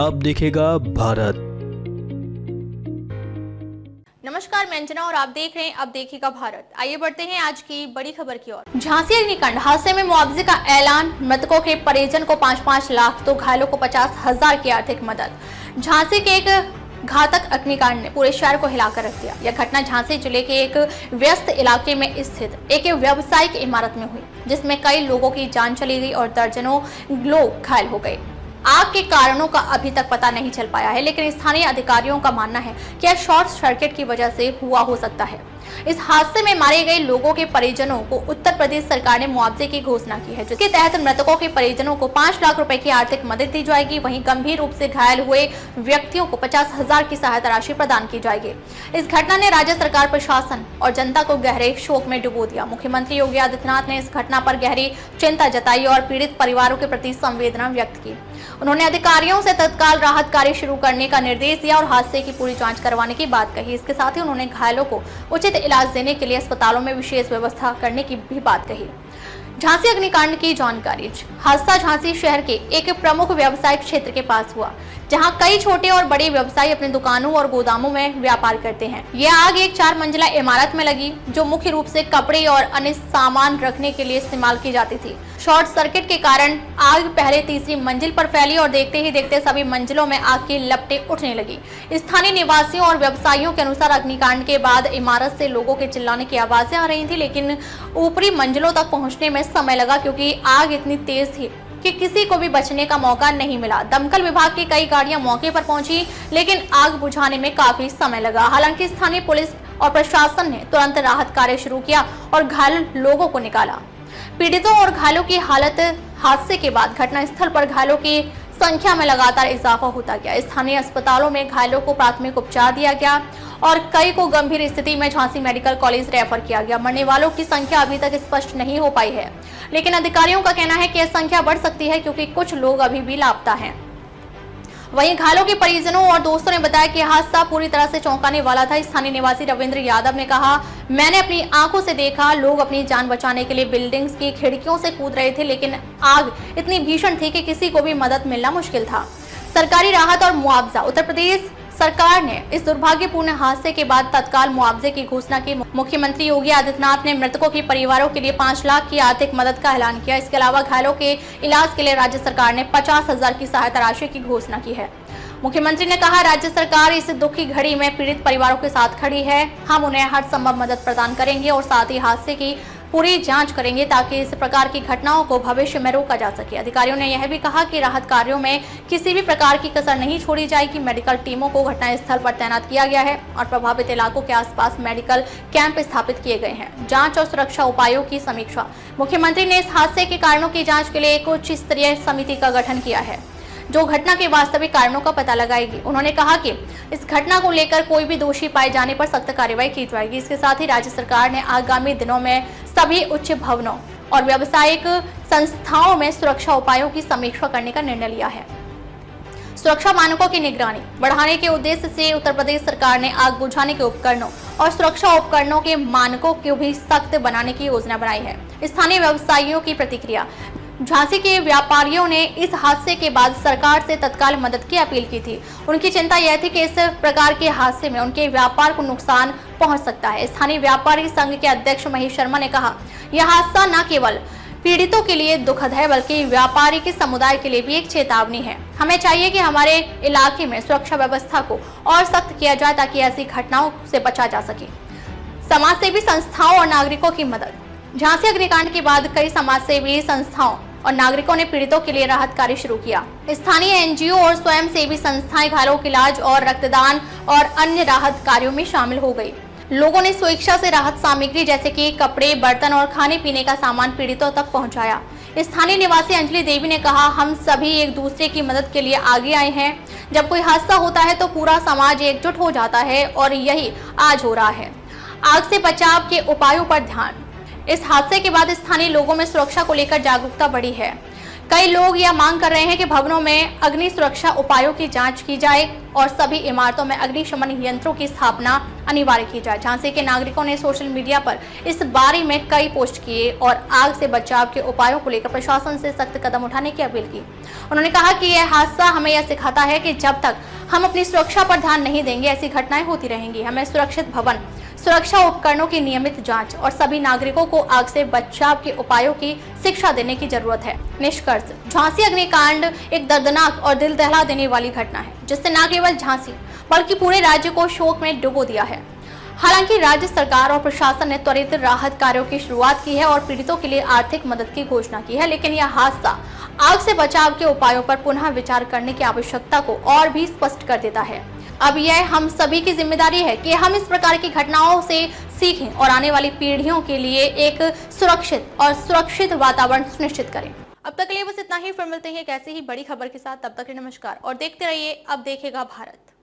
अब दिखेगा भारत। नमस्कार, मैं अंजना और आप देख रहे हैं अब देखेगा भारत। आइए बढ़ते हैं आज की बड़ी खबर की ओर। झांसी अग्निकांड हादसे में मुआवजे का ऐलान, मृतकों के परिजन को 5-5 लाख तो घायलों को 50,000 की आर्थिक मदद। झांसी के एक घातक अग्निकांड ने पूरे शहर को हिलाकर रख दिया। यह घटना झांसी जिले के एक व्यस्त इलाके में स्थित एक व्यावसायिक इमारत में हुई, जिसमें कई लोगों की जान चली गई और दर्जनों लोग घायल हो गए। आग के कारणों का अभी तक पता नहीं चल पाया है, लेकिन स्थानीय अधिकारियों का मानना है कि यह शॉर्ट सर्किट की वजह से हुआ हो सकता है। इस हादसे में मारे गए लोगों के परिजनों को उत्तर प्रदेश सरकार ने मुआवजे की घोषणा की है, जिसके तहत मृतकों के परिजनों को 5 लाख रुपए की आर्थिक मदद दी जाएगी। वहीं गंभीर रूप से घायल हुए व्यक्तियों को 50,000 की सहायता राशि प्रदान की जाएगी। इस घटना ने राज्य सरकार, प्रशासन और जनता को गहरे शोक में डुबो दिया। मुख्यमंत्री योगी आदित्यनाथ ने इस घटना पर गहरी चिंता जताई और पीड़ित परिवारों के प्रति संवेदना व्यक्त की। उन्होंने अधिकारियों से तत्काल राहत कार्य शुरू करने का निर्देश दिया और हादसे की पूरी जांच करवाने की बात कही। इसके साथ ही उन्होंने घायलों को उचित इलाज देने के लिए अस्पतालों में विशेष व्यवस्था करने की भी बात कही। झांसी अग्निकांड की जानकारी। हादसा झांसी शहर के एक प्रमुख व्यावसायिक क्षेत्र के पास हुआ, जहां कई छोटे और बड़े व्यवसायी अपने दुकानों और गोदामों में व्यापार करते हैं। यह आग एक 4 मंजिला इमारत में लगी, जो मुख्य रूप से कपड़े और अन्य सामान रखने के लिए इस्तेमाल की जाती थी। शॉर्ट सर्किट के कारण आग पहले तीसरी मंजिल पर फैली और देखते ही देखते सभी मंजिलों में आग की लपटें उठने लगी। स्थानीय निवासियों और व्यवसायियों के अनुसार अग्निकांड के बाद इमारत से लोगों के चिल्लाने की आवाजें आ रही थी, लेकिन ऊपरी मंजिलों तक पहुंचने में समय लगा, क्योंकि आग इतनी तेज थी कि किसी को भी बचने का मौका नहीं मिला। दमकल विभाग की कई गाड़ियां मौके पर पहुंची, लेकिन आग बुझाने में काफी समय लगा। हालांकि स्थानीय पुलिस और प्रशासन ने तुरंत राहत कार्य शुरू किया और घायल लोगों को निकाला। पीड़ितों और घायलों की हालत। हादसे के बाद घटनास्थल पर घायलों की संख्या में लगातार इजाफा होता गया। स्थानीय अस्पतालों में घायलों को प्राथमिक उपचार दिया गया और कई को गंभीर स्थिति में झांसी मेडिकल कॉलेज रेफर किया गया। मरने वालों की संख्या अभी तक स्पष्ट नहीं हो पाई है, लेकिन अधिकारियों का कहना है कि यह संख्या बढ़ सकती है, क्योंकि कुछ लोग अभी भी लापता हैं। वहीं घायलों के परिजनों और दोस्तों ने बताया कि हादसा पूरी तरह से चौंकाने वाला था। स्थानीय निवासी रविंद्र यादव ने कहा, मैंने अपनी आंखों से देखा, लोग अपनी जान बचाने के लिए बिल्डिंग्स की खिड़कियों से कूद रहे थे, लेकिन आग इतनी भीषण थी कि किसी को भी मदद मिलना मुश्किल था। सरकारी राहत और मुआवजा। उत्तर प्रदेश सरकार ने इस दुर्भाग्यपूर्ण हादसे के बाद तत्काल मुआवजे की घोषणा की। मुख्यमंत्री योगी आदित्यनाथ ने मृतकों के परिवारों के लिए 5 लाख की आर्थिक मदद का ऐलान किया। इसके अलावा घायलों के इलाज के लिए राज्य सरकार ने 50,000 की सहायता राशि की घोषणा की है। मुख्यमंत्री ने कहा, राज्य सरकार इस दुख की घड़ी में पीड़ित परिवारों के साथ खड़ी है। हम उन्हें हर संभव मदद प्रदान करेंगे और साथ ही हादसे की पूरी जांच करेंगे, ताकि इस प्रकार की घटनाओं को भविष्य में रोका जा सके। अधिकारियों ने यह भी कहा कि राहत कार्यों में किसी भी प्रकार की कसर नहीं छोड़ी जाएगी। मेडिकल टीमों को घटनास्थल पर तैनात किया गया है और प्रभावित इलाकों के आसपास मेडिकल कैंप स्थापित किए गए हैं। जांच और सुरक्षा उपायों की समीक्षा। मुख्यमंत्री ने इस हादसे के कारणों की जाँच के लिए एक उच्च स्तरीय समिति का गठन किया है, जो घटना के वास्तविक कारणों का पता लगाएगी। उन्होंने कहा कि इस घटना को लेकर कोई भी दोषी पाए जाने पर सख्त कार्रवाई की जाएगी। इसके साथ ही राज्य सरकार ने आगामी दिनों में सभी उच्च भवनों और व्यावसायिक संस्थाओं में सुरक्षा उपायों की समीक्षा करने का निर्णय लिया है। सुरक्षा मानकों की निगरानी बढ़ाने के उद्देश्य से उत्तर प्रदेश सरकार ने आग बुझाने के उपकरणों और सुरक्षा उपकरणों के मानकों को भी सख्त बनाने की योजना बनाई है। स्थानीय व्यवसायियों की प्रतिक्रिया। झांसी के व्यापारियों ने इस हादसे के बाद सरकार से तत्काल मदद की अपील की थी। उनकी चिंता यह थी कि इस प्रकार के हादसे में उनके व्यापार को नुकसान पहुंच सकता है। स्थानीय व्यापारी संघ के अध्यक्ष महेश शर्मा ने कहा, यह हादसा न केवल पीड़ितों के लिए दुखद है, बल्कि व्यापारी के समुदाय के लिए भी एक चेतावनी है। हमें चाहिए कि हमारे इलाके में सुरक्षा व्यवस्था को और सख्त किया जाए, ताकि ऐसी घटनाओं से बचा जा सके। समाज सेवी संस्थाओं और नागरिकों की मदद। झांसी अग्निकांड के बाद कई समाज सेवी संस्थाओं और नागरिकों ने पीड़ितों के लिए राहत कार्य शुरू किया। स्थानीय एनजीओ और स्वयं सेवी संस्थाएं घायलों के इलाज और रक्तदान और अन्य राहत कार्यों में शामिल हो गई। लोगों ने स्वेच्छा से राहत सामग्री जैसे कि कपड़े, बर्तन और खाने पीने का सामान पीड़ितों तक पहुंचाया। स्थानीय निवासी अंजलि देवी ने कहा, हम सभी एक दूसरे की मदद के लिए आगे आए हैं। जब कोई हादसा होता है तो पूरा समाज एकजुट हो जाता है और यही आज हो रहा है। आग से बचाव के उपायों पर ध्यान। इस हादसे के बाद स्थानीय लोगों में सुरक्षा को लेकर जागरूकता बढ़ी है। कई लोग यह मांग कर रहे हैं कि भवनों में अग्नि सुरक्षा उपायों की जांच की जाए और सभी इमारतों में अग्निशमन यंत्रों की स्थापना अनिवार्य की जाए। झांसी के नागरिकों ने सोशल मीडिया पर इस बारे में कई पोस्ट किए और आग से बचाव के उपायों को लेकर प्रशासन से सख्त कदम उठाने की अपील की। उन्होंने कहा कि यह हादसा हमें यह सिखाता है कि जब तक हम अपनी सुरक्षा पर ध्यान नहीं देंगे ऐसी घटनाएं होती रहेंगी। हमें सुरक्षित भवन, सुरक्षा उपकरणों की नियमित जांच और सभी नागरिकों को आग से बचाव के उपायों की शिक्षा देने की जरूरत है। निष्कर्ष, झांसी अग्निकांड एक दर्दनाक और दिल दहला देने वाली घटना है जिससे न केवल झांसी बल्कि पूरे राज्य को शोक में डुबो दिया है। हालांकि राज्य सरकार और प्रशासन ने त्वरित राहत कार्यों की शुरुआत की है और पीड़ितों के लिए आर्थिक मदद की घोषणा की है, लेकिन यह हादसा आग से बचाव के उपायों पर पुनः विचार करने की आवश्यकता को और भी स्पष्ट कर देता है। अब यह हम सभी की जिम्मेदारी है कि हम इस प्रकार की घटनाओं से सीखें और आने वाली पीढ़ियों के लिए एक सुरक्षित वातावरण सुनिश्चित करें। अब तक के लिए बस इतना ही। फिर मिलते हैं एक ऐसी ही बड़ी खबर के साथ। तब तक के लिए नमस्कार और देखते रहिए अब देखेगा भारत।